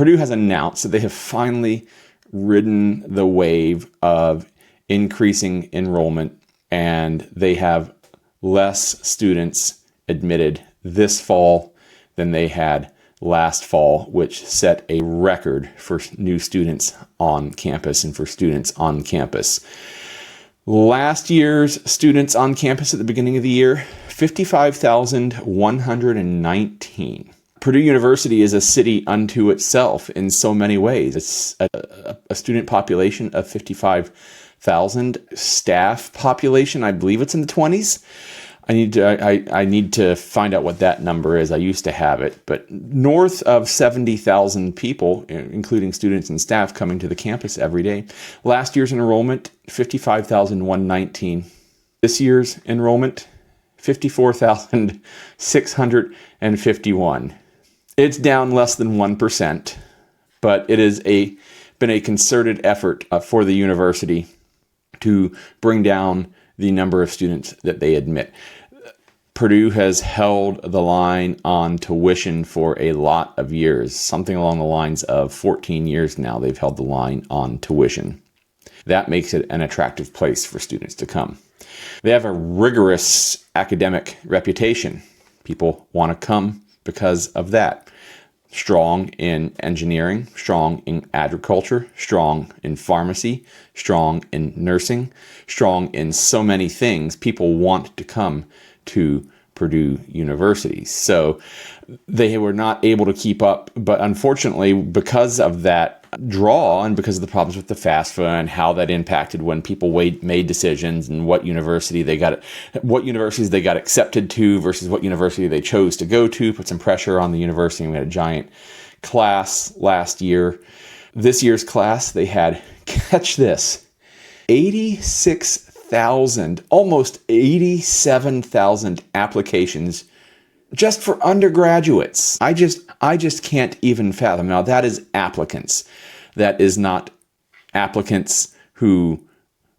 Purdue has announced that they have finally ridden the wave of increasing enrollment, and they have less students admitted this fall than they had last fall, which set a record for new students on campus and for students on campus. Last year's students on campus at the beginning of the year, 55,119. Purdue University is a city unto itself in so many ways. It's a student population of 55,000, staff population, I believe it's in the 20s. I need to find out what that number is. I used to have it, but north of 70,000 people, including students and staff, coming to the campus every day. Last year's enrollment, 55,119. This year's enrollment, 54,651. It's down less than 1%, but it has been a concerted effort for the university to bring down the number of students that they admit. Purdue has held the line on tuition for a lot of years, something along the lines of 14 years now they've held the line on tuition. That makes it an attractive place for students to come. They have a rigorous academic reputation. People want to come because of that. Strong in engineering, strong in agriculture, strong in pharmacy, strong in nursing, strong in so many things. People want to come to Purdue University. So they were not able to keep up, but unfortunately, because of that draw and because of the problems with the FAFSA and how that impacted when people made decisions and what universities they got accepted to versus what university they chose to go to, put some pressure on the university. And we had a giant class last year. This year's class, they had, catch this, 86,000, almost 87,000 applications just for undergraduates. I just can't even fathom. Now, that is applicants. That is not applicants who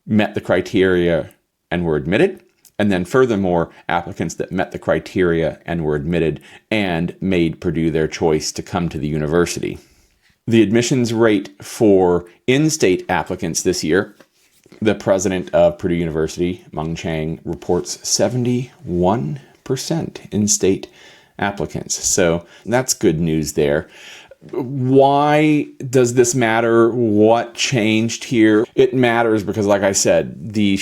met the criteria and were admitted. And then furthermore, applicants that met the criteria and were admitted and made Purdue their choice to come to the university. The admissions rate for in-state applicants this year, the president of Purdue University, Mung Chang, reports 71% in-state applicants. So that's good news there. Why does this matter? What changed here? It matters because, like I said, the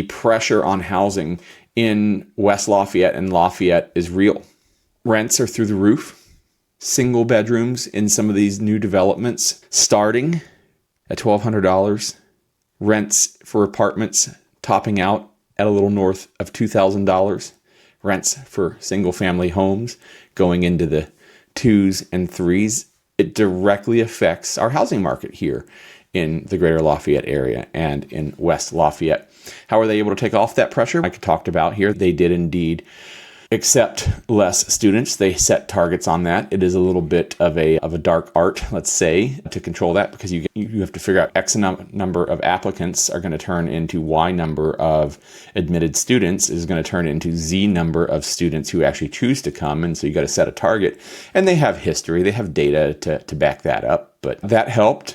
pressure on housing in West Lafayette and Lafayette is real. Rents are through the roof. Single bedrooms in some of these new developments starting at $1,200. Rents for apartments topping out at a little north of $2,000. Rents for single-family homes going into the 2s and 3s. It directly affects our housing market here in the Greater Lafayette area and in West Lafayette. How are they able to take off that pressure? Like I talked about here, they did indeed accept less students. They set targets on that. It is a little bit of a dark art, let's say, to control that, because you have to figure out X number of applicants are going to turn into Y number of admitted students is going to turn into Z number of students who actually choose to come. And so you got to set a target. And they have history. They have data to back that up. But that helped.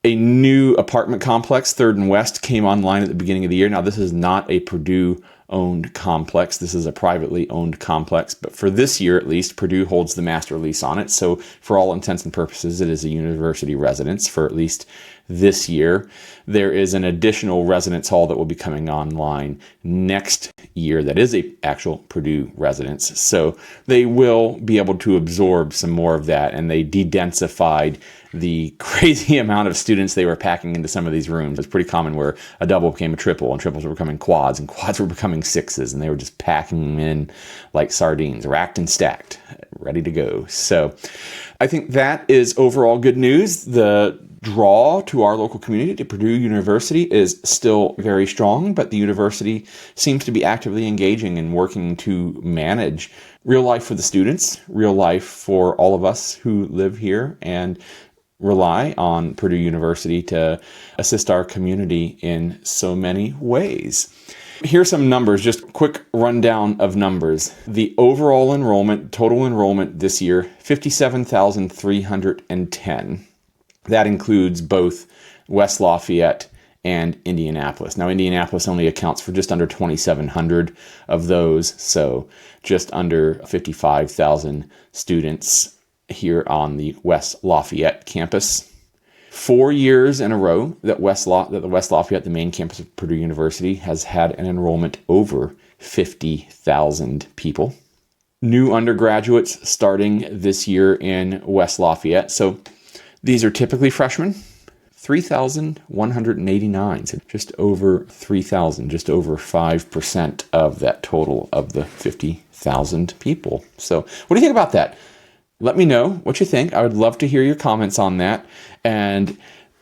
A new apartment complex, 3rd and West, came online at the beginning of the year. Now, this is not a Purdue-owned complex. This is a privately owned complex. But for this year, at least, Purdue holds the master lease on it. So for all intents and purposes, it is a university residence for at least this year. There is an additional residence hall that will be coming online next year that is a actual Purdue residence. So they will be able to absorb some more of that, and they de-densified the crazy amount of students they were packing into some of these rooms. It's pretty common where a double became a triple and triples were becoming quads and quads were becoming sixes, and they were just packing them in like sardines, racked and stacked, ready to go. So I think that is overall good news. The draw to our local community, to Purdue University, is still very strong, but the university seems to be actively engaging and working to manage real life for the students, real life for all of us who live here, and rely on Purdue University to assist our community in so many ways. Here's some numbers, just a quick rundown of numbers. The overall enrollment, total enrollment this year, 57,310. That includes both West Lafayette and Indianapolis. Now, Indianapolis only accounts for just under 2,700 of those, so just under 55,000 students here on the West Lafayette campus. 4 years in a row that the West Lafayette, the main campus of Purdue University, has had an enrollment over 50,000 people. New undergraduates starting this year in West Lafayette. So these are typically freshmen. 3,189, so just over 3,000, just over 5% of that total of the 50,000 people. So what do you think about that? Let me know what you think. I would love to hear your comments on that. And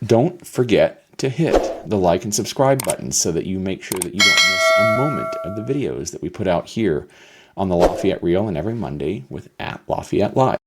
don't forget to hit the like and subscribe button so that you make sure that you don't miss a moment of the videos that we put out here on the Lafayette Reel and every Monday with @Lafayette Live.